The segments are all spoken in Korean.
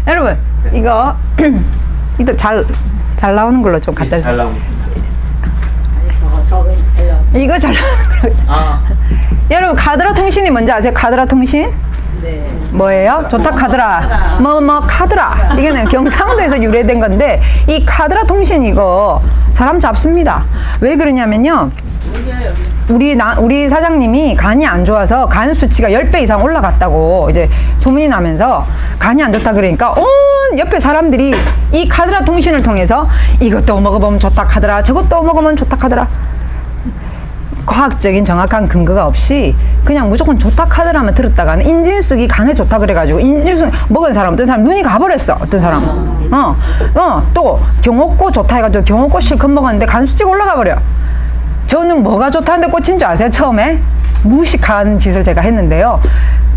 여러분 이거 이거 잘 나오는 걸로 좀 갖다 잘 주세요. 나오고 있습니다. 저거 잘 나와. 이거 잘 나오는 걸로. 아, 여러분 카드라 통신이 뭔지 아세요? 카드라 통신? 네. 뭐예요? 좋다 카드라. 카드라. 이게는 경상도에서 유래된 건데 이 카드라 통신 이거 사람 잡습니다. 왜 그러냐면요. 우리 사장님이 간이 안 좋아서 간 수치가 10배 이상 올라갔다고 이제 소문이 나면서 간이 안 좋다 그러니까 온 옆에 사람들이 이 카드라 통신을 통해서 이것도 먹어보면 좋다 카드라, 저것도 먹으면 좋다 카드라. 과학적인 정확한 근거가 없이 그냥 무조건 좋다 카드라만 들었다가는 인진숙이 간에 좋다 그래가지고 인진숙 먹은 사람 어떤 사람 눈이 가버렸어. 어떤 사람은 또 경옥고 좋다 해가지고 경옥고 실컷 먹었는데 간 수치가 올라가 버려. 저는 뭐가 좋다는데 꽂힌 줄 아세요? 처음에 무식한 짓을 제가 했는데요.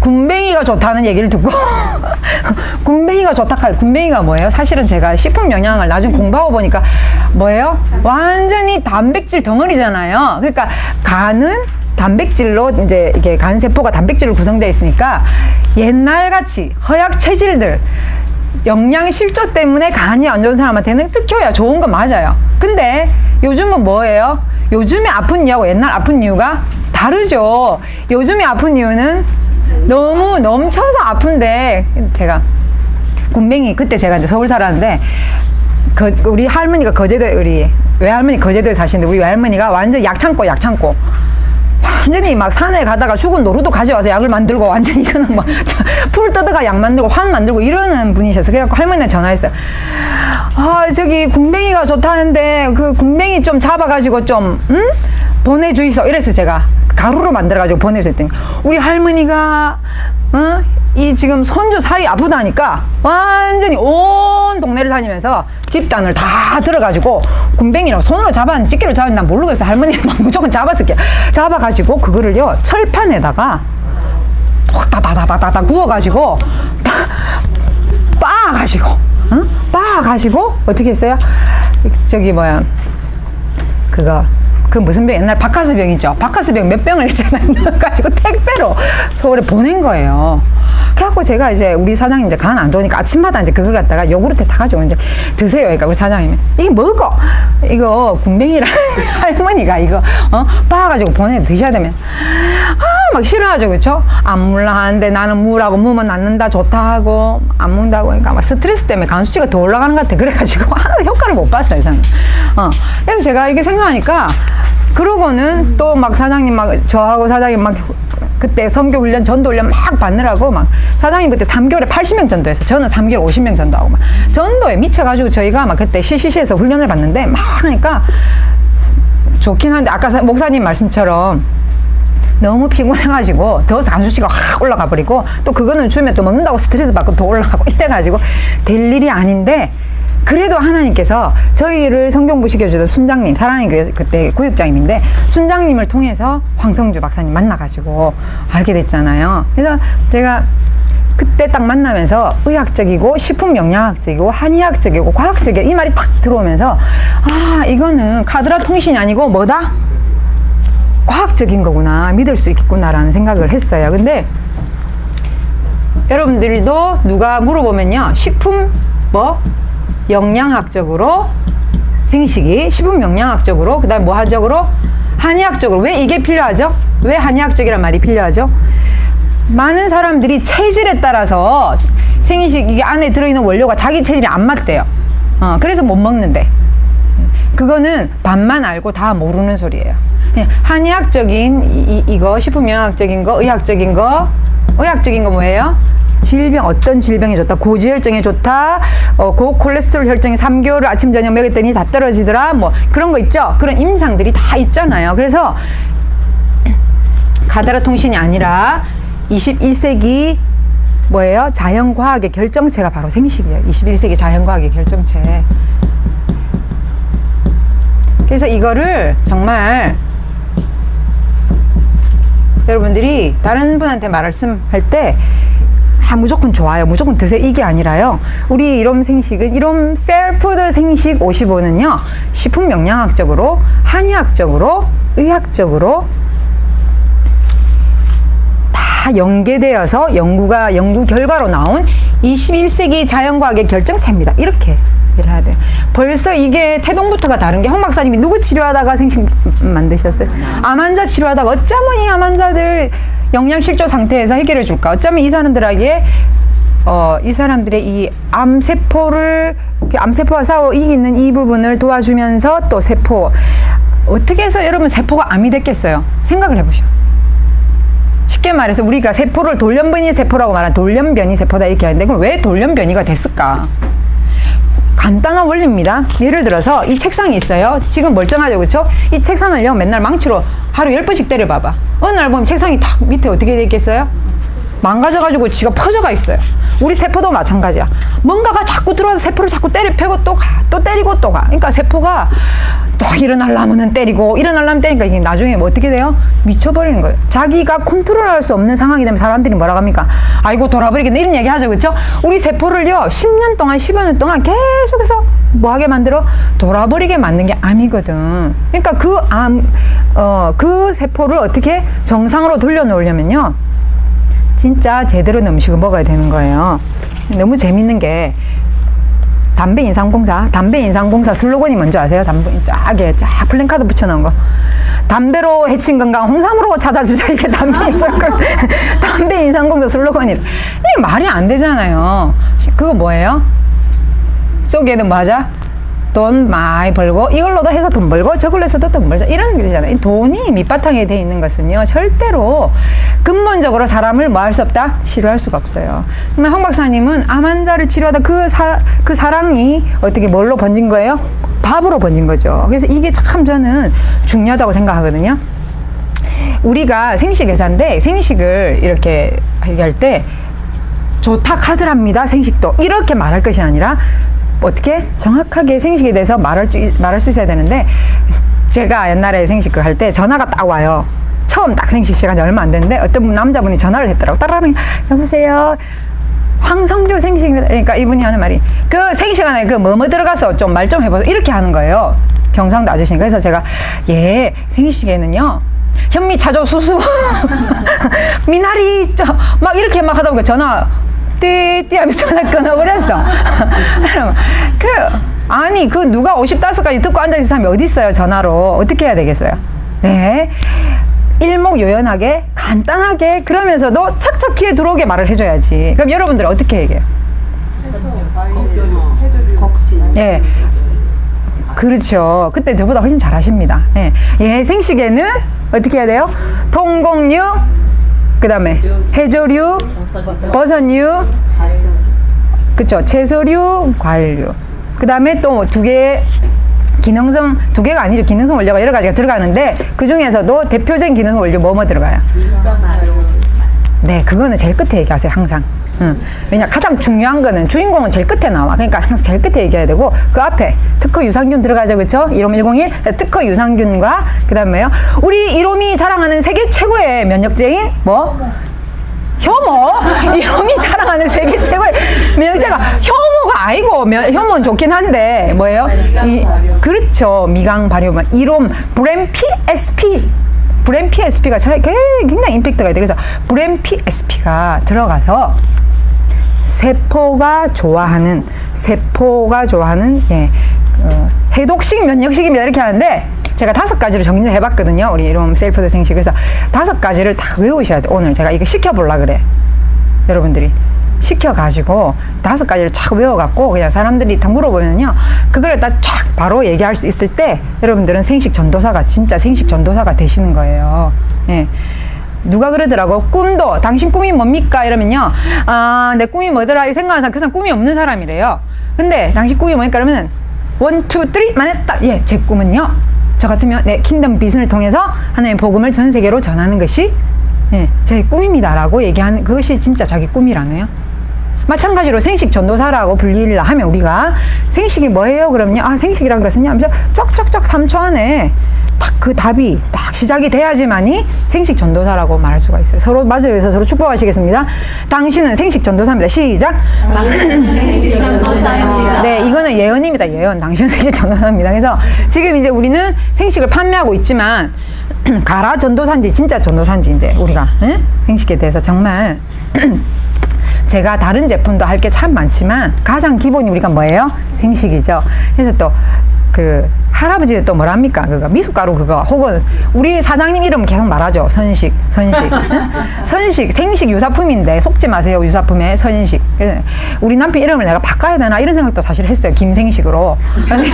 군뱅이가 좋다는 얘기를 듣고 군뱅이가 좋다. 군뱅이가 뭐예요? 사실은 제가 식품 영양을 나중에 공부하고 보니까 뭐예요? 완전히 단백질 덩어리잖아요. 그러니까 간은 단백질로 이제 이게 간 세포가 단백질로 구성되어 있으니까 옛날같이 허약 체질들 영양 실조 때문에 간이 안 좋은 사람한테는 특효야 좋은 건 맞아요. 근데 요즘은 뭐예요? 요즘에 아픈 이유하고 옛날 아픈 이유가 다르죠. 요즘에 아픈 이유는 너무 넘쳐서 아픈데 제가 군뱅이 그때 제가 이제 서울 살았는데 우리 할머니가 거제도에 우리 외할머니 거제도에 사시는데 우리 외할머니가 완전 약 참고 완전히 막 산에 가다가 죽은 노루도 가져와서 약을 만들고 완전히 이거는 막 풀 뜯어가 약 만들고 환 만들고 이러는 분이셔서 그래갖고 할머니한테 전화했어요. 아 저기 군뱅이가 좋다는데 그 군뱅이 좀 잡아가지고 좀 보내주이소 이래서 제가 가루로 만들어가지고 보내줬더니 우리 할머니가 이 지금 손주 사이 아프다니까 완전히 온 동네를 다니면서 집단을 다 들어가지고 군뱅이랑 손으로 잡았는지 집게로 잡았는지 난 모르겠어. 할머니는 막 무조건 잡았을게. 잡아가지고 그거를요 철판에다가 다다다다다다 구워가지고 빻아가지고 어떻게 했어요? 저기 뭐야 그 무슨 병 옛날 박카스병 있죠. 박카스병 몇 병을 있잖아요. 가지고 택배로 서울에 보낸 거예요. 그래갖고 제가 이제 우리 사장님 이제 간 안 좋으니까 아침마다 이제 그걸 갖다가 요구르트에 타가지고 이제 드세요. 그러니까 우리 사장님이 이게 뭐고? 이거 군뱅이랑 할머니가 이거 빻아가지고 보내 드셔야 되면 막 싫어하죠, 그렇죠? 안 물라 하는데 나는 무라고 무면 낫는다 좋다 하고 안 문다고 그러니까 막 스트레스 때문에 간 수치가 더 올라가는 것 같아. 그래가지고 하나도 효과를 못 봤어요, 저는. 그래서 제가 이게 생각하니까 그러고는 또 막 사장님 막 저하고 사장님 막 그때 선교 훈련 전도 훈련 막 받느라고 막 사장님 그때 3개월에 80명 전도했어요. 저는 3개월 50명 전도하고 막 전도에 미쳐가지고 저희가 막 그때 CCC에서 훈련을 받는데 막 하니까 좋긴 한데 아까 목사님 말씀처럼 너무 피곤해가지고 더 간수치가 확 올라가 버리고 또 그거는 주면 또 먹는다고 스트레스 받고 더 올라가고 이래가지고 될 일이 아닌데 그래도 하나님께서 저희를 성경부 시켜주던 순장님 사랑의 교회 그때 구역장님인데 순장님을 통해서 황성주 박사님 만나가지고 알게 됐잖아요. 그래서 제가 그때 딱 만나면서 의학적이고 식품 영양학적이고 한의학적이고 과학적이고 이 말이 딱 들어오면서 아 이거는 카드라 통신이 아니고 뭐다? 과학적인 거구나 믿을 수 있겠구나라는 생각을 했어요. 근데 여러분들도 누가 물어보면요 식품 영양학적으로 생식이 식품 영양학적으로 그 다음에 뭐학적으로 한의학적으로 왜 이게 필요하죠? 왜 한의학적이란 말이 필요하죠? 많은 사람들이 체질에 따라서 생식 이게 안에 들어있는 원료가 자기 체질이 안 맞대요. 그래서 못 먹는데 그거는 반만 알고 다 모르는 소리예요. 한의학적인 이거 식품 영양학적인 거 의학적인 거 뭐예요? 질병 어떤 질병이 좋다 고지혈증에 좋다 고콜레스테롤 혈증이 3개월을 아침 저녁 먹였더니 다 떨어지더라 뭐 그런 거 있죠. 그런 임상들이 다 있잖아요. 그래서 카드라 통신이 아니라 21세기 뭐예요? 자연과학의 결정체가 바로 생식이에요. 21세기 자연과학의 결정체. 그래서 이거를 정말 여러분들이 다른 분한테 말씀할 때 무조건 좋아요. 무조건 드세요. 이게 아니라요. 우리 이롬 생식은 이롬 셀푸드 생식 55는요. 식품 영양학적으로 한의학적으로 의학적으로 다 다 연계되어서 연구 결과로 나온 21세기 자연과학의 결정체입니다. 이렇게 해야 돼요. 벌써 이게 태동부터가 다른 게 황 박사님이 누구 치료하다가 생식 만드셨어요? 암 환자 치료하다가 어쩌면 이 암 환자들 영양실조 상태에서 해결해 줄까? 어쩌면 이 사람들에게 이 사람들의 이 암세포와 싸워 이기는 이 부분을 도와주면서 또 세포 어떻게 해서 여러분 세포가 암이 됐겠어요? 생각을 해보셔. 쉽게 말해서 우리가 세포를 돌연변이 세포라고 말하는 돌연변이 세포다 이렇게 하는데 그럼 왜 돌연변이가 됐을까? 간단한 원리입니다. 예를 들어서 이 책상이 있어요. 지금 멀쩡하죠, 그렇죠? 이 책상을요 맨날 망치로 하루 10번씩 때려봐봐. 어느 날 보면 책상이 탁 밑에 어떻게 돼 있겠어요? 망가져가지고 지가 퍼져가 있어요. 우리 세포도 마찬가지야. 뭔가가 자꾸 들어와서 세포를 자꾸 패고 또 가, 또 때리고 또 가. 그러니까 세포가 또 일어나려면 때리고 일어나려면 때리니까 이게 나중에 뭐 어떻게 돼요? 미쳐버리는 거예요. 자기가 컨트롤할 수 없는 상황이 되면 사람들이 뭐라고 합니까? 아이고 돌아버리겠네 이런 얘기 하죠, 그렇죠? 우리 세포를요 10년 동안 10여 년 동안 계속해서 뭐하게 만들어? 돌아버리게 만든 게 암이거든. 그러니까 그 세포를 어떻게 정상으로 돌려놓으려면요 진짜 제대로 된 음식을 먹어야 되는 거예요. 너무 재밌는 게 담배 인상공사 슬로건이 뭔지 아세요? 담배 쫙 플랜카드 붙여놓은 거. 담배로 해친 건강 홍삼으로 찾아주자. 이게 담배 인상공사 슬로건이래. 이게 말이 안 되잖아요. 그거 뭐예요? 속에는 뭐 하자? 돈 많이 벌고 이걸로도 해서 돈 벌고 저걸로 해서도 돈 벌자 이런 게 되잖아요. 이 밑바탕에 돼 있는 것은요 절대로 근본적으로 사람을 뭐 할 수 없다? 치료할 수가 없어요. 정말 황 박사님은 암 환자를 치료하다 그 사랑이 어떻게 뭘로 번진 거예요? 밥으로 번진 거죠. 그래서 이게 참 저는 중요하다고 생각하거든요. 우리가 생식의사인데 생식을 이렇게 얘기할 때 좋다 카드랍니다. 생식도 이렇게 말할 것이 아니라 어떻게 정확하게 생식에 대해서 말할 수 있어야 되는데 제가 옛날에 생식 할 때 전화가 딱 와요. 처음 딱 생식 시간이 얼마 안 됐는데 어떤 남자분이 전화를 했더라고. 따라하면 여보세요. 황성조 생식입니다. 그러니까 이분이 하는 말이 그 생식 안에 그 뭐뭐 들어가서 좀 말 좀 해보세요. 이렇게 하는 거예요. 경상도 아저씨니까. 그래서 제가 생식에는요. 현미 차조 수수 미나리 막 이렇게 막 하다 보니까 전화 띠띠 하면서 전화 끊어버렸어. 아니 누가 55까지 듣고 앉아있는 사람이 어디 있어요? 전화로 어떻게 해야 되겠어요? 네, 일목요연하게 간단하게 그러면서도 척척 귀에 들어오게 말을 해줘야지. 그럼 여러분들 어떻게 얘기해요? 예, 그렇죠. 그때 저보다 훨씬 잘하십니다. 예, 생식에는 어떻게 해야 돼요? 통곡류, 그 다음에 해조류, 버섯류, 그쵸, 채소류, 과일류. 그 다음에 또 두 개가 아니죠. 기능성 원료가 여러 가지가 들어가는데 그 중에서도 대표적인 기능성 원료 뭐 들어가요? 네, 그거는 제일 끝에 얘기하세요, 항상. 왜냐, 가장 중요한 거는 주인공은 제일 끝에 나와. 그러니까 항상 제일 끝에 얘기해야 되고 그 앞에 특허 유산균 들어가죠, 그렇죠? 15101 특허 유산균과 그 다음에요. 우리 이롬이 자랑하는 세계 최고의 면역제인 효모. 이롬이 자랑하는 세계 최고의 면역제가 효모가 아니고 효모는 좋긴 한데 뭐예요? 그렇죠. 미강 발효 이롬 브렘 PSP가 굉장히 임팩트가 있대. 그래서 브렘 PSP가 들어가서 세포가 좋아하는 해독식 면역식입니다. 이렇게 하는데 제가 5가지로 정리를 해봤거든요. 우리 이런 셀프드 생식. 그래서 5가지를 다 외우셔야 돼. 오늘 제가 이거 시켜보려고 그래. 여러분들이 시켜가지고 5가지를 쫙 외워갖고 그냥 사람들이 다 물어보면요. 그걸 딱 쫙 바로 얘기할 수 있을 때 여러분들은 진짜 생식 전도사가 되시는 거예요. 예. 누가 그러더라고. 꿈도 당신 꿈이 뭡니까? 이러면요. 내 꿈이 뭐더라? 이 생각하는 사람 그 사람 꿈이 없는 사람이래요. 근데 당신 꿈이 뭐니까? 그러면 1, 2, 3만 했다. 예, 제 꿈은요. 저 같으면 킹덤 비전을 통해서 하나님의 복음을 전 세계로 전하는 것이 제 꿈입니다라고 얘기하는 그것이 진짜 자기 꿈이라네요. 마찬가지로 생식 전도사라고 불리려 하면 우리가 생식이 뭐예요? 그러면요. 생식이란 것은요. 하면서 쫙쫙쫙 3초 안에 딱 그 답이 딱 시작이 돼야지만이 생식 전도사라고 말할 수가 있어요. 서로 마주해서 서로 축복하시겠습니다. 당신은 생식 전도사입니다. 시작. 당신은 생식 전도사입니다. 네, 이거는 예언입니다. 예언. 당신은 생식 전도사입니다. 그래서 지금 이제 우리는 생식을 판매하고 있지만 가라 전도사인지 진짜 전도사인지 이제 우리가 생식에 대해서 정말 제가 다른 제품도 할 게 참 많지만 가장 기본이 우리가 뭐예요? 생식이죠. 그래서 또 그 할아버지들 또 뭐랍니까? 그거 미숫가루 그거 혹은 우리 사장님 이름 계속 말하죠. 선식. 선식 생식 유사품인데 속지 마세요. 유사품에 선식. 우리 남편 이름을 내가 바꿔야 되나 이런 생각도 사실 했어요. 김생식으로. 근데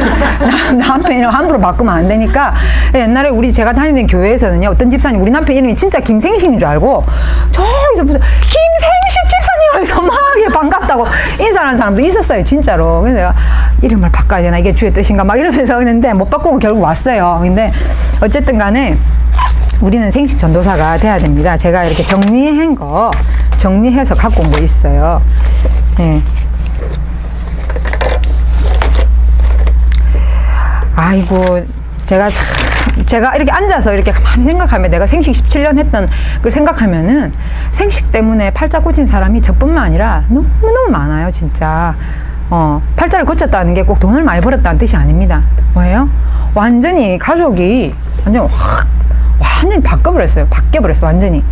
남편 이름 함부로 바꾸면 안 되니까 옛날에 제가 다니는 교회에서는요. 어떤 집사님 우리 남편 이름이 진짜 김생식인 줄 알고 저기서부터 김생식 집사님 하면서 막 반갑다고 인사하는 사람도 있었어요. 진짜로. 그래서 내가 이름을 바꿔야 되나 이게 주의 뜻인가 막 이러면서 그랬는데 못 바꾸고 결국 왔어요. 근데 어쨌든 간에 우리는 생식 전도사가 돼야 됩니다. 제가 이렇게 정리해서 갖고 온 거 있어요. 네. 아이고, 제가 이렇게 앉아서 이렇게 가만히 생각하면 내가 생식 17년 했던 걸 생각하면은 생식 때문에 팔자 꽂힌 사람이 저뿐만 아니라 너무너무 많아요, 진짜. 팔자를 고쳤다는 게 꼭 돈을 많이 벌었다는 뜻이 아닙니다. 뭐예요? 완전히 가족이 완전히 바뀌어버렸어요, 완전히.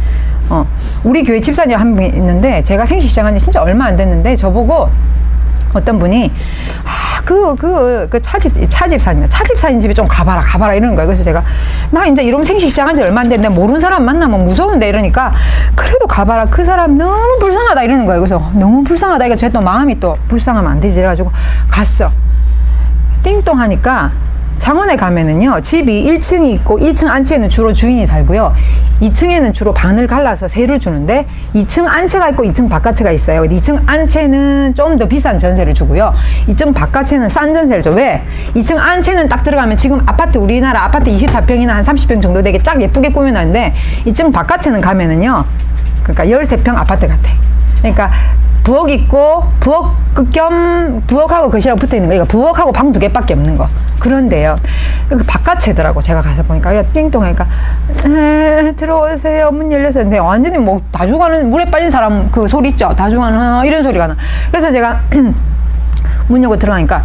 우리 교회 집사님 한 분이 있는데 제가 생식 시작한 지 진짜 얼마 안 됐는데 저보고 어떤 분이 차집사님 집에 좀 가봐라 이러는 거예요. 그래서 제가 나 이제 이러면 생식 시작한 지 얼마 안 됐는데 모르는 사람 만나면 무서운데 이러니까 그래도 가봐라. 그 사람 너무 불쌍하다 이러는 거예요. 그래서 너무 불쌍하다. 그러니까 제가 또 마음이 또 불쌍하면 안 되지 이래가지고 갔어. 띵동 하니까 창원에 가면은요, 집이 1층이 있고 1층 안채에는 주로 주인이 살고요. 2층에는 주로 반을 갈라서 세를 주는데 2층 안채가 있고 2층 바깥채가 있어요. 2층 안채는 좀 더 비싼 전세를 주고요. 2층 바깥채는 싼 전세를 줘. 왜? 2층 안채는 딱 들어가면 지금 아파트 우리나라 아파트 24평이나 한 30평 정도 되게 쫙 예쁘게 꾸며놨는데 2층 바깥채는 가면은요, 그러니까 13평 아파트 같아. 그러니까 부엌 있고 부엌하고 거실하고 붙어 있는 거. 그러니까 부엌하고 방 2개밖에 없는 거. 그런데요. 그 바깥채더라고. 제가 가서 보니까 띵동 하니까 들어오세요. 문 열렸어요. 근데 완전히 뭐 다중하는 물에 빠진 사람 그 소리 있죠. 다중하는 이런 소리가 나. 그래서 제가 문 열고 들어가니까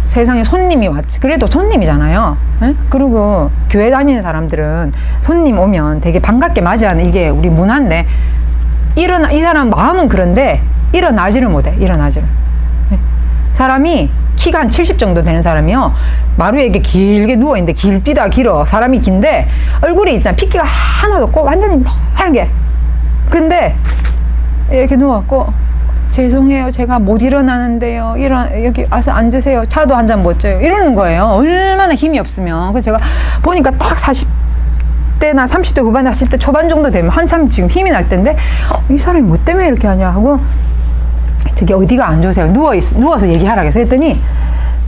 세상에 손님이 왔지. 그래도 손님이잖아요. 에? 그리고 교회 다니는 사람들은 손님 오면 되게 반갑게 맞이하는 이게 우리 문화인데 이 사람 마음은 그런데 일어나지를 못해. 사람이 키가 한 70 정도 되는 사람이요. 마루에 이렇게 길게 누워있는데 길어. 사람이 긴데 얼굴이 있잖아. 핏기가 하나도 없고 완전히 빨개. 근데 이렇게 누워갖고 죄송해요. 제가 못 일어나는데요. 여기 와서 앉으세요. 차도 한 잔 못 줘요. 이러는 거예요. 얼마나 힘이 없으면. 그래서 제가 보니까 딱 40대나 30대 후반, 40대 초반 정도 되면 한참 지금 힘이 날 텐데 이 사람이 뭐 때문에 이렇게 하냐 하고 저기 어디가 안 좋으세요? 누워서 얘기하라 그래서 했더니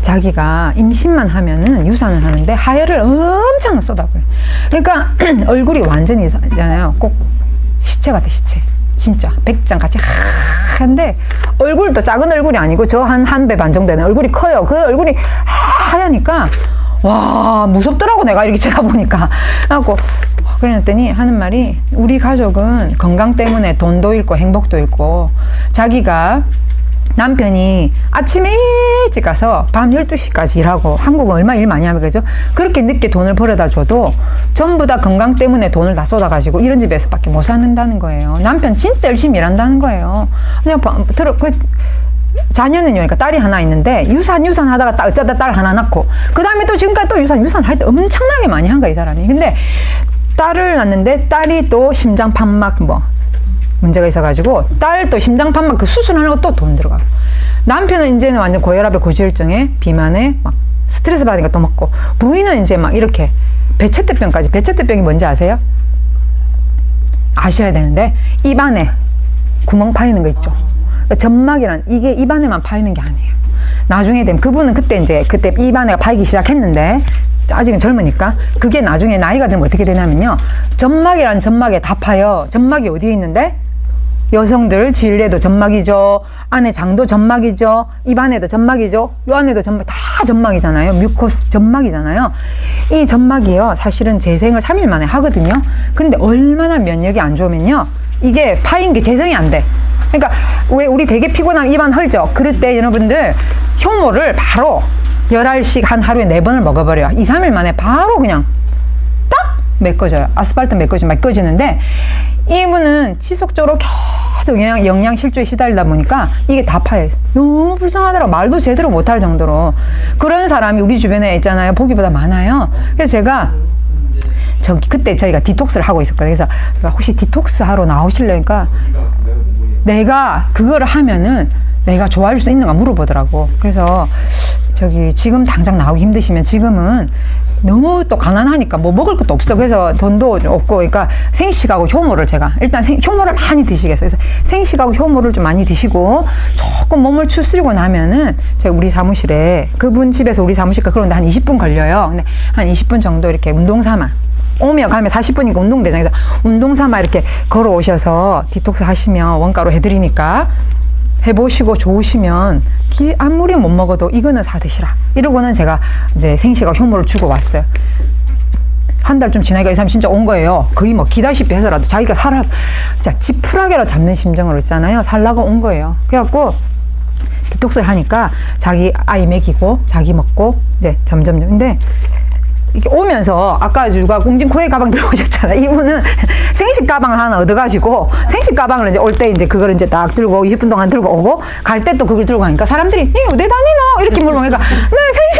자기가 임신만 하면은 유산을 하는데 하혈을 엄청 쏟아버려. 그러니까 얼굴이 완전히 있잖아요. 꼭 시체 같아, 시체. 진짜 백장 같이 한데 얼굴도 작은 얼굴이 아니고 저 한 배 반 정도 되는 얼굴이 커요. 그 얼굴이 하얘니까 와 무섭더라고. 내가 이렇게 쳐다보니까. 그래갖고 그랬더니 하는 말이 우리 가족은 건강 때문에 돈도 잃고 행복도 잃고 자기가 남편이 아침에 일찍 가서 밤 12시까지 일하고 한국은 얼마 일 많이 하면 그죠? 그렇게 늦게 돈을 벌어다 줘도 전부 다 건강 때문에 돈을 다 쏟아가지고 이런 집에서밖에 못 사는다는 거예요. 남편 진짜 열심히 일한다는 거예요. 그냥 자녀는요, 그러니까 딸이 하나 있는데 유산 하다가 어쩌다 딸 하나 낳고 그 다음에 또 지금까지 또 유산 할 때 엄청나게 많이 한 거야 이 사람이. 근데 딸을 낳는데 딸이 또 심장판막 문제가 있어가지고 딸 또 심장판막 그 수술하는 거 또 돈 들어가고 남편은 이제는 완전 고혈압에 고지혈증에 비만에 막 스트레스 받으니까 또 먹고 부인은 이제 막 이렇게 배체대병까지. 배체대병이 뭔지 아세요? 아셔야 되는데 입안에 구멍 파이는 거 있죠. 그러니까 점막이란 이게 입안에만 파이는 게 아니에요. 나중에 되면 그분은 그때 입안에가 파이기 시작했는데 아직은 젊으니까 그게 나중에 나이가 들면 어떻게 되냐면요. 점막이란 점막에 다 파요. 점막이 어디에 있는데? 여성들 질내도 점막이죠. 안에 장도 점막이죠. 입 안에도 점막이죠. 요 안에도 점막, 다 점막이잖아요. 뮤코스 점막이잖아요. 이 점막이요. 사실은 재생을 3일 만에 하거든요. 근데 얼마나 면역이 안 좋으면요. 이게 파인 게 재생이 안 돼. 그러니까 왜 우리 되게 피곤하면 입안 헐죠. 그럴 때 여러분들 효모를 바로 11씩 한 하루에 4번을 먹어버려요. 2, 3일 만에 바로 그냥 딱 메꿔져요. 아스팔트 메꿔지는데 이분은 지속적으로 계속 영양 실조에 시달리다 보니까 이게 다 파여 있어요. 너무 불쌍하더라고. 말도 제대로 못할 정도로. 그런 사람이 우리 주변에 있잖아요. 보기보다 많아요. 그래서 제가 그때 저희가 디톡스를 하고 있었거든요. 그래서 혹시 디톡스 하러 나오실래니까 내가 그거를 하면은 내가 좋아할 수 있는가 물어보더라고. 그래서 지금 당장 나오기 힘드시면 지금은 너무 또 가난하니까 뭐 먹을 것도 없어. 그래서 돈도 없고, 그러니까 생식하고 효모를 제가 일단 효모를 많이 드시겠어요. 그래서 생식하고 효모를 좀 많이 드시고 조금 몸을 추스리고 나면은 제가 우리 사무실에 그분 집에서 우리 사무실까지 그런데 한 20분 걸려요. 근데 한 20분 정도 이렇게 운동 삼아 오면 가면 40분이니까 운동되잖아요. 그래서 운동 삼아 이렇게 걸어오셔서 디톡스 하시면 원가로 해드리니까 해보시고 좋으시면 아무리 못 먹어도 이거는 사 드시라. 이러고는 제가 이제 생식하고 효모를 주고 왔어요. 한 달 좀 지나니까 이 사람 진짜 온 거예요. 거의 뭐 기다시피 해서라도 자기가 진짜 지푸라기라 잡는 심정으로 있잖아요. 살라고 온 거예요. 그래갖고 디톡스를 하니까 자기 아이 먹이고 자기 먹고 이제 점점. 근데 이렇게 오면서 아까 누가 웅진코에 가방 들고 오셨잖아요. 이분은 생식 가방을 하나 얻어가지고 생식 가방을 이제 올 때 이제 그걸 이제 딱 들고 20분 동안 들고 오고 갈 때 또 그걸 들고 가니까 사람들이 니 어디 다니노? 이렇게 물어보니까 네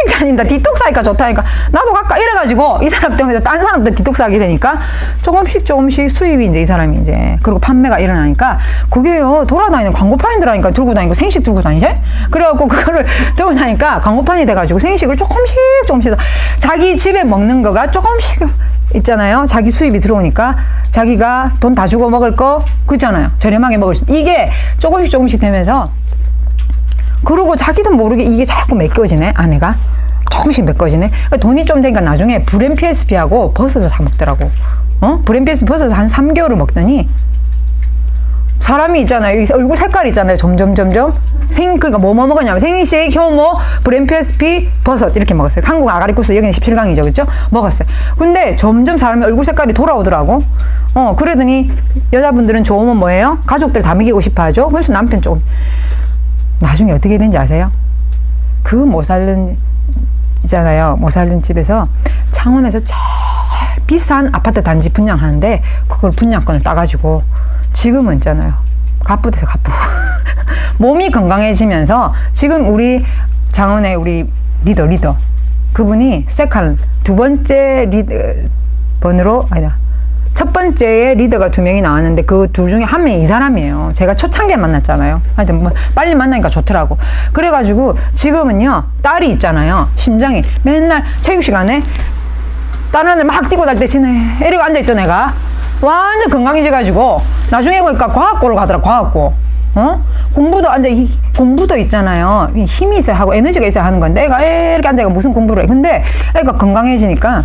생식 다닌다. 디톡스 하니까 좋다니까 나도 갈까? 이래가지고 이 사람 때문에 딴 사람도 디톡스 하게 되니까 조금씩 수입이 이제 이 사람이 이제 그리고 판매가 일어나니까 그게요 돌아다니는 광고판이더라니까 들고 다니고 생식 들고 다니지? 그래갖고 그거를 들고 다니까 광고판이 돼가지고 생식을 조금씩 자기 집에 먹는 거가 조금씩 있잖아요. 자기 수입이 들어오니까 자기가 돈 다 주고 먹을 거 그잖아요. 저렴하게 먹을 수 이게 조금씩 되면서 그러고 자기도 모르게 이게 자꾸 메꿔지네. 아내가 조금씩 메꿔지네. 돈이 좀 되니까 나중에 브랜 PSP하고 버섯을 사 먹더라고. 브랜 PSP 버섯을 한 3개월을 먹더니 사람이 있잖아요. 이 얼굴 색깔 있잖아요. 점점. 그러니까 뭐 먹었냐면 생식, 효모, 브랜 PSP, 버섯 이렇게 먹었어요. 한국 아가리쿠스 여기는 17강이죠. 그렇죠? 먹었어요. 근데 점점 사람의 얼굴 색깔이 돌아오더라고. 그러더니 여자분들은 좋으면 뭐예요? 가족들 다 먹이고 싶어 하죠. 그래서 남편 조금 나중에 어떻게 되는지 아세요? 그 못 살던 있잖아요. 못 살던 집에서 창원에서 제일 비싼 아파트 단지 분양하는데 그걸 분양권을 따가지고 지금은 있잖아요. 가쁘대서 가쁘. 몸이 건강해지면서 지금 우리 장원의 우리 리더 그분이 세컨 두 번째 번으로 아니다. 첫 번째에 리더가 2명이 나왔는데 그 둘 중에 한 명이 이 사람이에요. 제가 초창기에 만났잖아요. 하여튼 뭐 빨리 만나니까 좋더라고. 그래가지고 지금은요 딸이 있잖아요. 심장이 맨날 체육 시간에 다른 애들 막 뛰고 달 때 지네 이러고 앉아있던 애가 완전 건강해져가지고 나중에 보니까 과학고를 가더라. 과학고. 공부도 있잖아요. 힘이 있어야 하고 에너지가 있어야 하는 건데 애가 이렇게 앉아가 무슨 공부를 해. 근데 애가 건강해지니까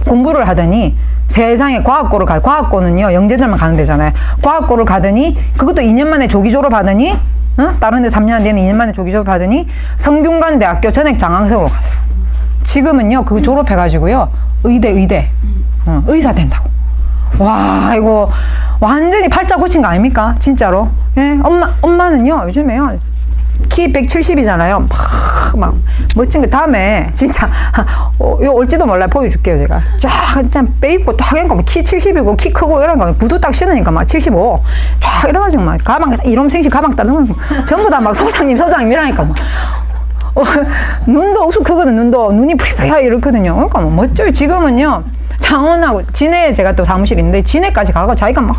공부를 하더니 세상에 과학고를 가요. 과학고는요 영재들만 가는 데잖아요. 과학고를 가더니 그것도 2년 만에 조기 졸업하더니 다른 데 3년 안 되는 2년 만에 조기 졸업하더니 성균관대학교 전액 장학생으로 갔어. 지금은요 그거 졸업해가지고요 의대 의사 된다고. 와 이거 완전히 팔자 고친 거 아닙니까? 진짜로. 예, 엄마는요 요즘에요 키 170이잖아요. 막 멋진 거 다음에 진짜 요 올지도 몰라 보여줄게요. 제가 쫙 진짜 빼입고 딱 하니까 키 70이고 키 크고 이런 거 구두 딱 신으니까 막 75. 쫙 이래가지고 막 가방 이런 생식 가방 따 넣으면 전부 다 막 소장님 이라니까 막. 눈도 우수 크거든. 눈이 프리프리하게 이렇거든요. 그러니까 뭐 멋져요. 지금은요 장원하고 진해 제가 또 사무실이 있는데 진해까지 가고 자기가 막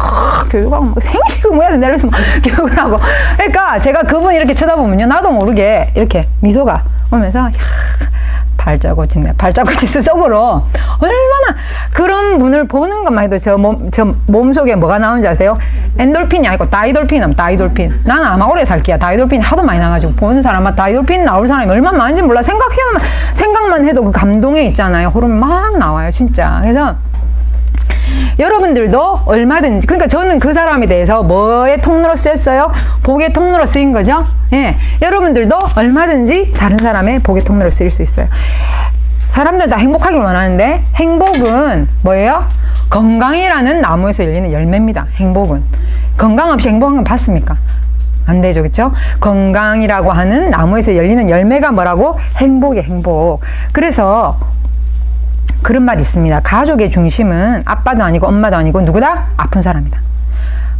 교육하고 막 생식을 뭐 해야 된다 이러면서 막 교육을 하고 그러니까 제가 그분 이렇게 쳐다보면요 나도 모르게 이렇게 미소가 오면서 발자 고친 속으로 얼마나 그런 분을 보는 것만 해도 저 몸속에 뭐가 나오는지 아세요? 엔돌핀이 아니고 다이돌핀. 나는 아마 오래 살 게야. 다이돌핀이 하도 많이 나가지고 보는 사람마다 다이돌핀 나올 사람이 얼마나 많은지 몰라. 생각만 해도 그 감동에 있잖아요. 호르몬 막 나와요 진짜. 그래서 여러분들도 얼마든지 그러니까 저는 그 사람에 대해서 뭐의 통로로 쓰였어요? 복의 통로로 쓰인 거죠. 예, 여러분들도 얼마든지 다른 사람의 복의 통로로 쓰일 수 있어요. 사람들 다 행복하길 원하는데 행복은 뭐예요? 건강이라는 나무에서 열리는 열매입니다. 행복은 건강 없이 행복한 건 봤습니까? 안 되죠, 그렇죠? 건강이라고 하는 나무에서 열리는 열매가 뭐라고? 행복이에요, 행복. 그래서 그런 말이 있습니다. 가족의 중심은 아빠도 아니고 엄마도 아니고 누구다? 아픈 사람이다.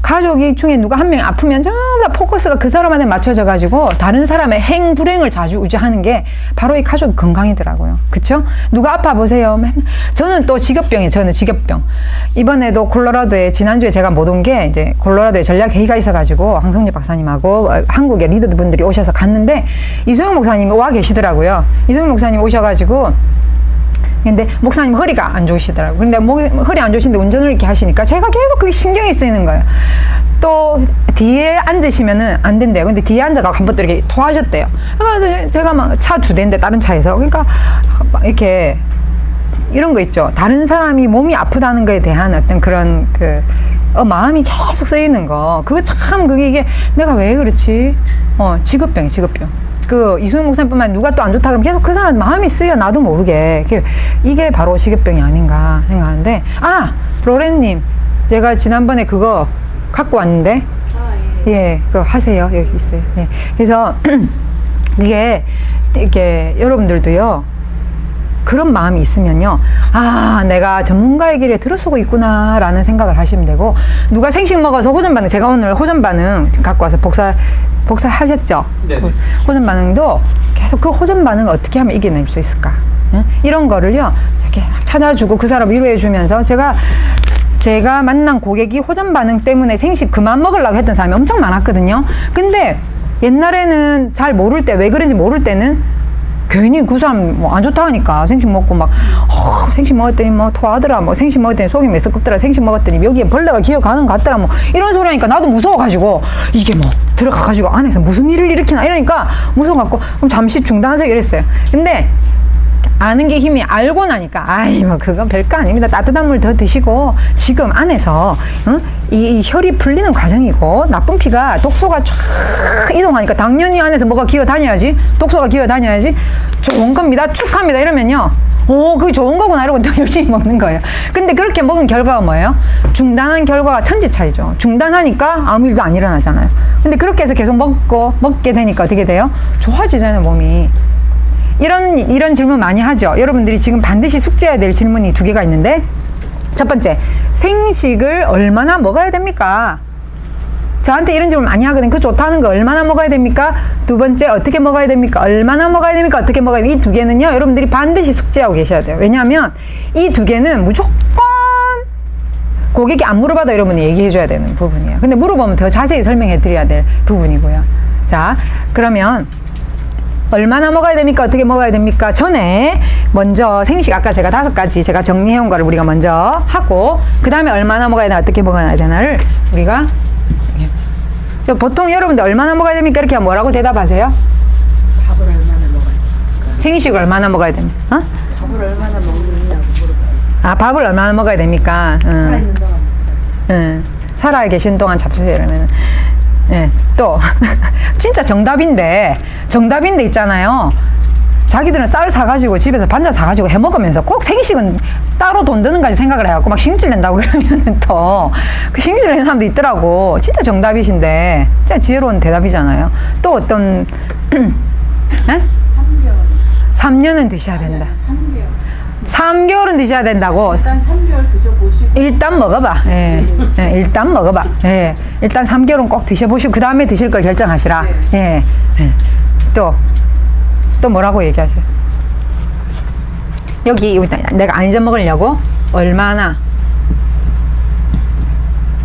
가족이 중에 누가 한 명이 아프면 전부 다 포커스가 그 사람한테 맞춰져 가지고 다른 사람의 행불행을 좌지우지하는 게 바로 이 가족 건강이더라고요. 그쵸? 누가 아파 보세요. 저는 또 직업병이에요. 저는 직업병. 이번에도 콜로라도에 지난주에 제가 못 온 게 이제 콜로라도에 전략회의가 있어가지고 황성재 박사님하고 한국의 리더분들이 오셔서 갔는데 이소영 목사님이 와 계시더라고요. 이소영 목사님 오셔가지고 근데 목사님 허리가 안 좋으시더라고요. 근데 허리 안 좋으신데 운전을 이렇게 하시니까 제가 계속 그게 신경이 쓰이는 거예요. 또 뒤에 앉으시면은 안 된대요. 근데 뒤에 앉아가 한 번 또 이렇게 토하셨대요. 그러니까 제가 막 차 2대인데 다른 차에서 그러니까 막 이렇게 이런 거 있죠. 다른 사람이 몸이 아프다는 거에 대한 어떤 그런 마음이 계속 쓰이는 거. 그거 참 이게 내가 왜 그렇지? 직업병이 직업병. 이수영 목사님뿐만 누가 또 안 좋다 그러면 계속 그 사람 마음이 쓰여 나도 모르게 이게 바로 직업병이 아닌가 생각하는데 로렌님 제가 지난번에 그거 갖고 왔는데 예 그거 하세요. 여기 있어요. 네. 그래서 이게 여러분들도요 그런 마음이 있으면요 내가 전문가의 길에 들어서고 있구나 라는 생각을 하시면 되고 누가 생식 먹어서 호전 반응 제가 오늘 호전 반응 갖고 와서 복사하셨죠? 네. 호전 반응도 계속 그 호전 반응을 어떻게 하면 이겨낼 수 있을까? 응? 이런 거를요 이렇게 찾아주고 그 사람 위로해주면서 제가 만난 고객이 호전 반응 때문에 생식 그만 먹으려고 했던 사람이 엄청 많았거든요. 근데 옛날에는 잘 모를 때 왜 그런지 모를 때는 괜히 그 사람 안 좋다 하니까 생식 먹고 막 생식 먹었더니 토하더라 생식 먹었더니 속이 메스껍더라 생식 먹었더니 여기에 벌레가 기어가는 것 같더라 이런 소리 하니까 나도 무서워가지고 이게 들어가가지고 안에서 무슨 일을 일으키나 이러니까 무서워갖고 그럼 잠시 중단하세요 이랬어요. 근데 아는 게 힘이 알고 나니까 그건 별거 아닙니다. 따뜻한 물 더 드시고 지금 안에서 이 혈이 풀리는 과정이고 나쁜 피가 독소가 쫙 이동하니까 당연히 안에서 뭐가 기어다녀야지 독소가 기어다녀야지 좋은 겁니다. 축하합니다 이러면요 그게 좋은 거구나 이러고 더 열심히 먹는 거예요. 근데 그렇게 먹은 결과가 뭐예요? 중단한 결과가 천지 차이죠. 중단하니까 아무 일도 안 일어나잖아요. 근데 그렇게 해서 계속 먹게 되니까 어떻게 돼요? 좋아지잖아요 몸이. 이런 질문 많이 하죠. 여러분들이 지금 반드시 숙제해야 될 질문이 2개가 있는데 첫 번째, 생식을 얼마나 먹어야 됩니까? 저한테 이런 질문 많이 하거든요. 그 좋다는 거 얼마나 먹어야 됩니까? 두 번째, 어떻게 먹어야 됩니까? 얼마나 먹어야 됩니까? 어떻게 먹어야 됩니까? 이 2개는요, 여러분들이 반드시 숙제하고 계셔야 돼요. 왜냐하면 이 2개는 무조건 고객이 안 물어봐도 여러분이 얘기해줘야 되는 부분이에요. 근데 물어보면 더 자세히 설명해드려야 될 부분이고요. 자, 그러면 얼마나 먹어야 됩니까? 어떻게 먹어야 됩니까? 전에 먼저 생식 아까 제가 5가지 제가 정리해온 거를 우리가 먼저 하고 그 다음에 얼마나 먹어야 되나 어떻게 먹어야 되나를 우리가 보통 여러분들 얼마나 먹어야 됩니까? 이렇게 하면 뭐라고 대답하세요? 밥을 얼마나 먹어야 됩니까? 생식을 얼마나 먹어야 됩니까? 밥을 얼마나 먹느냐고 물어봐야지. 밥을 얼마나 먹어야 됩니까? 살아있는 동안 먹자. 살아 계신 동안 잡수세요 이러면 또 진짜 정답인데 있잖아요. 자기들은 쌀 사가지고 집에서 반찬 사가지고 해 먹으면서 꼭 생식은 따로 돈 드는 까지 생각을 해갖고 막 싱질 낸다고 그러면은 또 그 싱질 내는 사람도 있더라고. 진짜 정답이신데 진짜 지혜로운 대답이잖아요. 또 어떤 3년은 드셔야 된다. 3개월은 드셔야 된다고. 일단 3개월 드셔보시고 일단 먹어봐. 일단 먹어봐. 일단 3개월은 꼭 드셔보시고 그 다음에 드실 걸 결정하시라. 또 뭐라고 얘기하세요? 여기 내가 안 잊어먹으려고 얼마나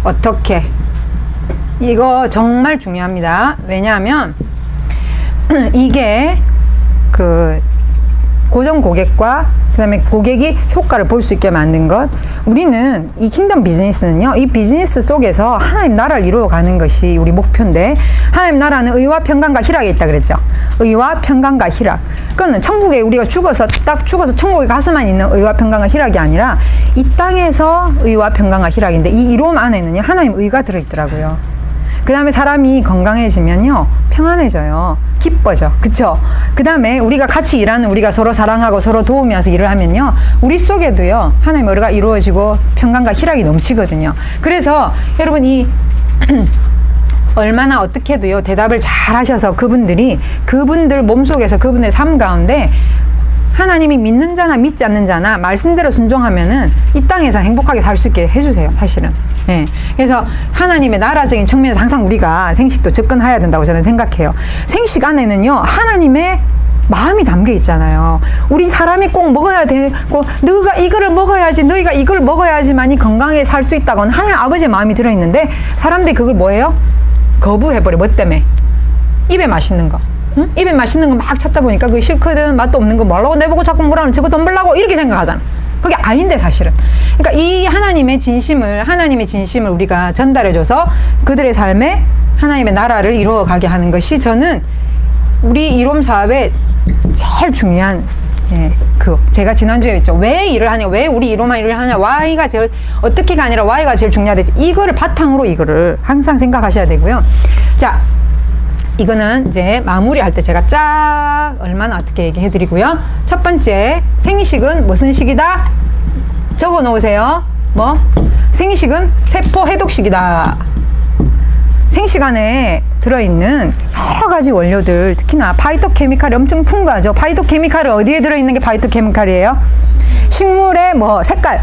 어떻게 이거 정말 중요합니다. 왜냐하면 이게 고정 고객과 그다음에 고객이 효과를 볼 수 있게 만든 것. 우리는 이 킹덤 비즈니스는요, 이 비즈니스 속에서 하나님 나라를 이루어가는 것이 우리 목표인데, 하나님 나라는 의와 평강과 희락에 있다 그랬죠. 의와 평강과 희락. 그거는 천국에 우리가 죽어서 천국에 가서만 있는 의와 평강과 희락이 아니라 이 땅에서 의와 평강과 희락인데, 이 이로움 안에는요 하나님 의가 들어있더라고요. 그 다음에 사람이 건강해지면요 평안해져요. 기뻐져. 그쵸? 그 다음에 우리가 같이 일하는, 우리가 서로 사랑하고 서로 도우면서 일을 하면요 우리 속에도요 하나님의 의가 이루어지고 평강과 희락이 넘치거든요. 그래서 여러분 이 얼마나 어떻게도요 대답을 잘 하셔서 그분들 몸속에서 그분의 삶 가운데 하나님이 믿는 자나 믿지 않는 자나 말씀대로 순종하면은 이 땅에서 행복하게 살 수 있게 해주세요, 사실은. 예. 그래서 하나님의 나라적인 측면에서 항상 우리가 생식도 접근해야 된다고 저는 생각해요. 생식 안에는요, 하나님의 마음이 담겨 있잖아요. 우리 사람이 꼭 먹어야 되고, 너가 이거를 먹어야지, 너희가 이걸 먹어야지만이 건강하게 살 수 있다고는 하나님 아버지의 마음이 들어있는데, 사람들이 그걸 뭐예요? 거부해버려. 뭐 때문에? 입에 맛있는 거. 응? 입에 맛있는 거 막 찾다 보니까 그게 싫거든. 맛도 없는 거 뭐라고 내보고 자꾸 뭐라는 저거 돈 벌라고 이렇게 생각하잖아. 그게 아닌데 사실은. 그러니까 이 하나님의 진심을 우리가 전달해줘서 그들의 삶에 하나님의 나라를 이루어가게 하는 것이 저는 우리 이롬 사업의 제일 중요한 제가 지난주에 했죠. 왜 일을 하냐, 왜 우리 이롬만 일을 하냐, Y가 제일, 어떻게가 아니라 Y가 제일 중요하다. 이거를 바탕으로 이거를 항상 생각하셔야 되고요. 자, 이거는 이제 마무리할 때 제가 쫙 얼마나 어떻게 얘기해 드리고요. 첫 번째, 생식은 무슨 식이다? 적어 놓으세요. 뭐? 생식은 세포 해독식이다. 생식 안에 들어있는 여러 가지 원료들, 특히나 파이토케미칼이 엄청 풍부하죠. 파이토케미칼이 어디에 들어있는 게 파이토케미칼이에요? 식물의 뭐 색깔,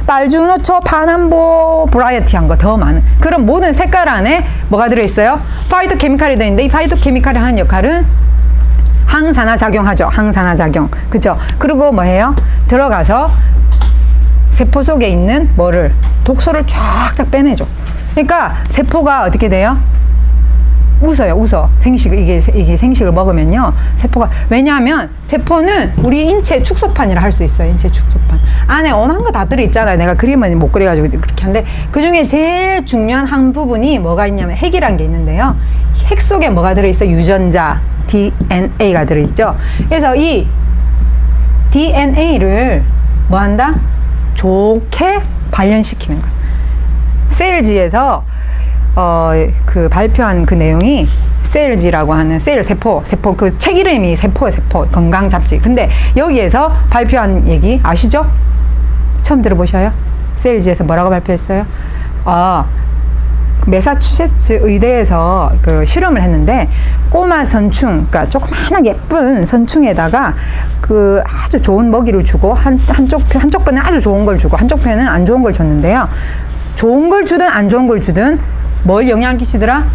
빨주노초, 파남보, 브라이어티한 거 더 많은 그런 모든 색깔 안에 뭐가 들어있어요? 파이토케미칼이 들어있는데 이 파이토케미칼이 하는 역할은 항산화 작용하죠. 항산화 작용. 그죠? 그리고 뭐예요? 들어가서 세포 속에 있는 뭐를 독소를 쫙쫙 빼내줘. 그러니까 세포가 어떻게 돼요? 웃어. 이게 생식을 먹으면요. 세포가, 왜냐하면 세포는 우리 인체 축소판이라 할 수 있어요. 인체 축소판. 안에 오만 거 다 들어있잖아요. 내가 그림은 못 그려가지고 그렇게 하는데, 그 중에 제일 중요한 한 부분이 뭐가 있냐면 핵이란 게 있는데요. 핵 속에 뭐가 들어있어요? 유전자, DNA가 들어있죠. 그래서 이 DNA를 뭐 한다? 좋게 발현시키는 거예요. 셀지에서 그 발표한 그 내용이 셀지라고 하는 세포 그 책 이름이 세포 건강 잡지. 근데 여기에서 발표한 얘기 아시죠? 처음 들어보셔요? 셀지에서 뭐라고 발표했어요? 매사추세츠 의대에서 그 실험을 했는데 꼬마 선충, 그러니까 조그마한 예쁜 선충에다가 그 아주 좋은 먹이를 주고 한쪽 편은 아주 좋은 걸 주고 한쪽 편은 안 좋은 걸 줬는데요. 좋은 걸 주든 안 좋은 걸 주든 뭘 영향을 끼치더라?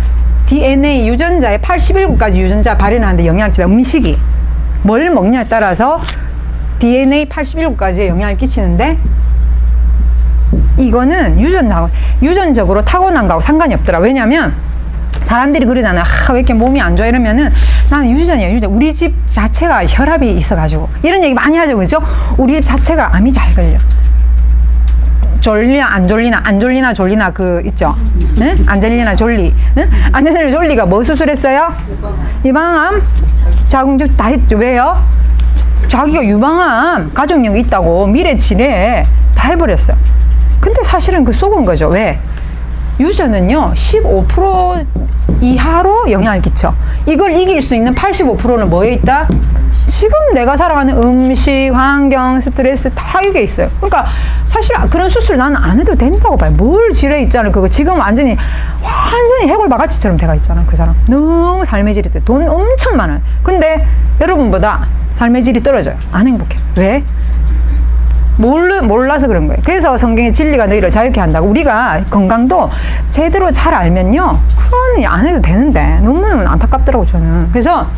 DNA 유전자에 81가지 유전자 발현하는데 영향을 끼치다. 음식이 뭘 먹냐에 따라서 DNA 81가지에 영향을 끼치는데, 이거는 유전적으로 타고난 거하고 상관이 없더라. 왜냐면 사람들이 그러잖아. 왜 이렇게 몸이 안 좋아 이러면은 나는 유전이야. 우리 집 자체가 혈압이 있어가지고 이런 얘기 많이 하죠, 그죠? 우리 집 자체가 암이 잘 걸려. 졸리나 안 졸리나 그 있죠. 네? 안젤리나 졸리. 네? 안젤리나 졸리가 뭐 수술했어요? 유방암, 자궁적 다 했죠. 왜요? 자기가 유방암 가족력이 있다고 미래치레 다 해버렸어. 근데 사실은 그 속은 거죠. 왜? 유전은요 15% 이하로 영향을 끼쳐. 이걸 이길 수 있는 85%는 뭐에 있다? 지금 내가 살아가는 음식, 환경, 스트레스 다 이게 있어요. 그러니까 사실 그런 수술 나는 안 해도 된다고 봐요. 뭘 지뢰 있잖아요. 그거 지금 완전히 해골바가지처럼 돼가 있잖아. 그 사람 너무 삶의 질이 돈 엄청 많아요. 근데 여러분보다 삶의 질이 떨어져요. 안 행복해. 왜? 몰라서 그런 거예요. 그래서 성경의 진리가 너희를 자유케 한다고. 우리가 건강도 제대로 잘 알면요, 그건 안 해도 되는데 너무너무 안타깝더라고 저는. 그래서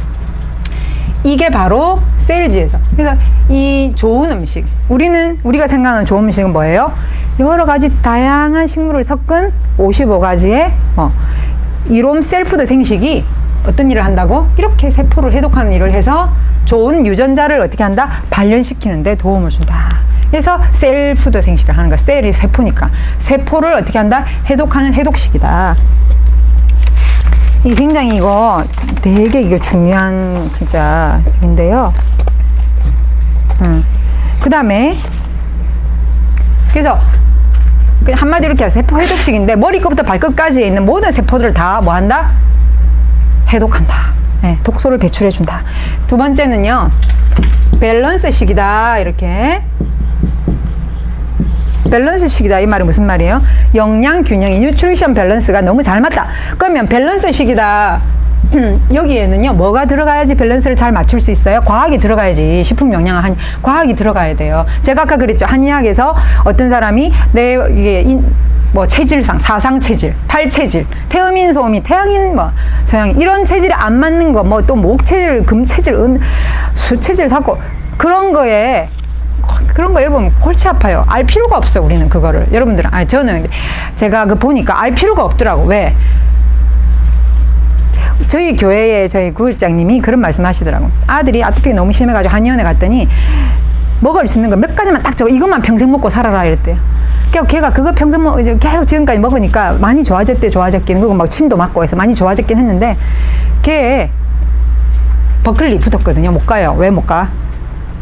이게 바로 셀지에서. 그래서 이 좋은 음식, 우리가 생각하는 좋은 음식은 뭐예요? 여러 가지 다양한 식물을 섞은 55가지의 이롬 셀푸드 생식이 어떤 일을 한다고? 이렇게 세포를 해독하는 일을 해서 좋은 유전자를 어떻게 한다? 발현시키는 데 도움을 준다. 그래서 셀푸드 생식을 하는 거야. 셀이 세포니까. 세포를 어떻게 한다? 해독하는 해독식이다. 이게 굉장히 되게 이거 중요한 진짜 적인데요. 그 다음에 그래서 한마디로 이렇게 세포 해독식인데 머리끝부터 발끝까지 있는 모든 세포들을 다 뭐 한다? 해독한다. 네, 독소를 배출해준다. 두 번째는요, 밸런스식이다. 이렇게 밸런스식이다. 이 말은 무슨 말이에요? 영양 균형이 뉴트리션 밸런스가 너무 잘 맞다. 그러면 밸런스식이다. 여기에는요 뭐가 들어가야지 밸런스를 잘 맞출 수 있어요? 과학이 들어가야지. 식품 영양학 과학이 들어가야 돼요. 제가 아까 그랬죠. 한의학에서 어떤 사람이 뭐 체질상, 사상 체질, 팔 체질, 태음인, 소음인, 태양인, 뭐 서양인 이런 체질이 안 맞는 거, 뭐 또 목 체질, 금 체질, 수 체질, 사고 그런 거에 여러분 골치 아파요. 알 필요가 없어 우리는 그거를. 여러분들은 저는 제가 보니까 알 필요가 없더라고. 왜? 저희 교회에 저희 구역장님이 그런 말씀하시더라고. 아들이 아토피 너무 심해가지고 한의원에 갔더니 먹을 수 있는 걸 몇 가지만 딱 적어. 이것만 평생 먹고 살아라 이랬대요. 그러니까 걔가 그거 평생 계속 지금까지 먹으니까 많이 좋아졌긴. 그리고 막 침도 맞고 해서 많이 좋아졌긴 했는데 걔 버클리 붙었거든요. 못 가요. 왜 못 가?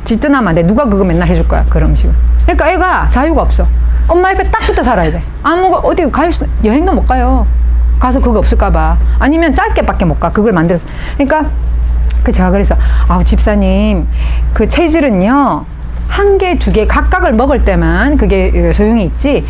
집 떠나면 안 돼. 누가 그거 맨날 해줄 거야. 그런 음식을. 그러니까 애가 자유가 없어. 엄마 옆에 딱 붙어 살아야 돼. 어디 여행도 못 가요. 가서 그거 없을까봐. 아니면 짧게밖에 못 가. 그걸 만들어서. 그러니까 제가 그래서 집사님 그 체질은요 한 개, 두 개 각각을 먹을 때만 그게 소용이 있지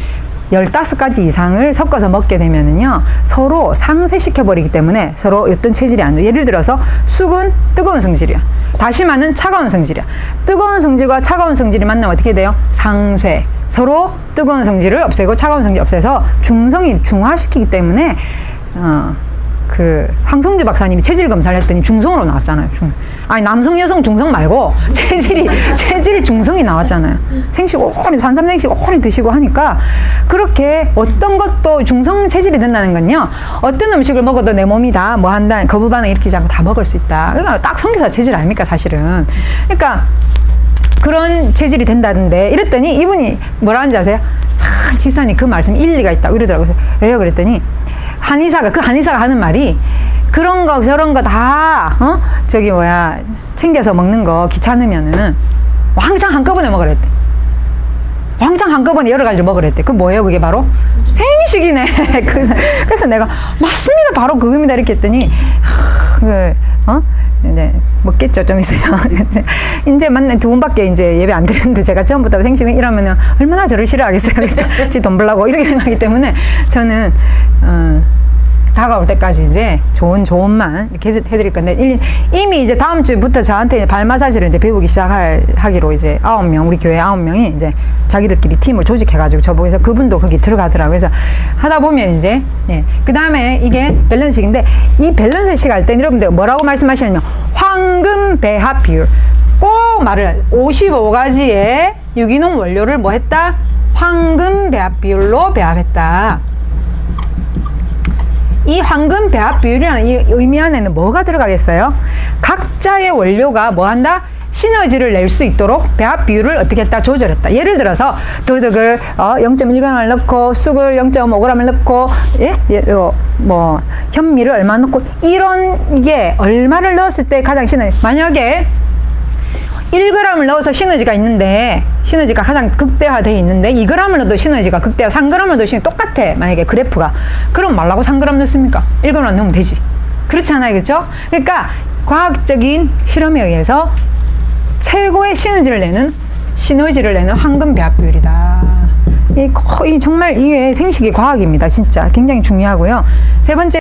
15가지 이상을 섞어서 먹게 되면은요 서로 상쇄시켜버리기 때문에 서로 어떤 체질이 안 돼. 예를 들어서 쑥은 뜨거운 성질이야. 다시마는 차가운 성질이야. 뜨거운 성질과 차가운 성질이 만나면 어떻게 돼요? 상쇄. 서로 뜨거운 성질을 없애고 차가운 성질 없애서 중화시키기 때문에 황성주 박사님이 체질 검사를 했더니 중성으로 나왔잖아요. 남성, 여성, 중성 말고 체질 중성이 나왔잖아요. 생식 오래, 산삼생식 오래 드시고 하니까 그렇게 어떤 것도 중성 체질이 된다는 건요. 어떤 음식을 먹어도 내 몸이 다 뭐 한다, 거부 반응 일으키지 않고 다 먹을 수 있다. 그러니까 딱 선교사 체질 아닙니까, 사실은. 그러니까 그런 체질이 된다던데 이랬더니 이분이 뭐라 하는지 아세요? 참 집사님 그 말씀 일리가 있다고 이러더라고요. 왜요? 그랬더니 한의사가 하는 말이 그런 거 저런 거 다 챙겨서 먹는 거 귀찮으면은 왕창 한꺼번에 먹으랬대. 왕창 한꺼번에 여러 가지를 먹으랬대. 그 뭐예요? 그게 바로 생식이네. 그래서 내가 맞습니다. 바로 그겁니다. 이렇게 했더니 이제 먹겠죠. 좀 있어요. 이제 만난 2번밖에 이제 예배 안 드렸는데 제가 처음부터 생식 이러면은 얼마나 저를 싫어하겠어요. 그러니까 지 돈 벌라고 이렇게 생각하기 때문에 저는 다가올 때까지 이제 좋은만 이렇게 해드릴 건데 이미 이제 다음 주부터 저한테 발 마사지를 이제 배우기 시작하기로 이제 9명 우리 교회 9명이 이제 자기들끼리 팀을 조직해가지고 저보고서 그분도 거기 들어가더라고요. 그래서 하다 보면 이제 그 다음에 이게 밸런스식인데 이 밸런스식 할 때 여러분들 뭐라고 말씀하시냐면 황금 배합 비율 꼭 말을 55가지의 유기농 원료를 뭐 했다? 황금 배합 비율로 배합했다. 이 황금 배합 비율이라는 이 의미 안에는 뭐가 들어가겠어요? 각자의 원료가 뭐 한다? 시너지를 낼 수 있도록 배합 비율을 어떻게 했다? 조절했다. 예를 들어서 도덕을 0.1g을 넣고 쑥을 0.5g을 넣고 뭐 현미를 얼마 넣고 이런 게 얼마를 넣었을 때 가장 시너지 만약에 1g을 넣어서 시너지가 있는데 시너지가 가장 극대화되어 있는데 2g을 넣어도 시너지가 극대화 3g을 넣어도 시너지 똑같아. 만약에 그래프가 그럼 말라고 3g 넣습니까? 1g 넣으면 되지. 그렇지 않아요. 그렇죠? 그러니까 과학적인 실험에 의해서 최고의 시너지를 내는 황금 배합 비율이다. 이 정말 이게 생식이 과학입니다. 진짜 굉장히 중요하고요. 세 번째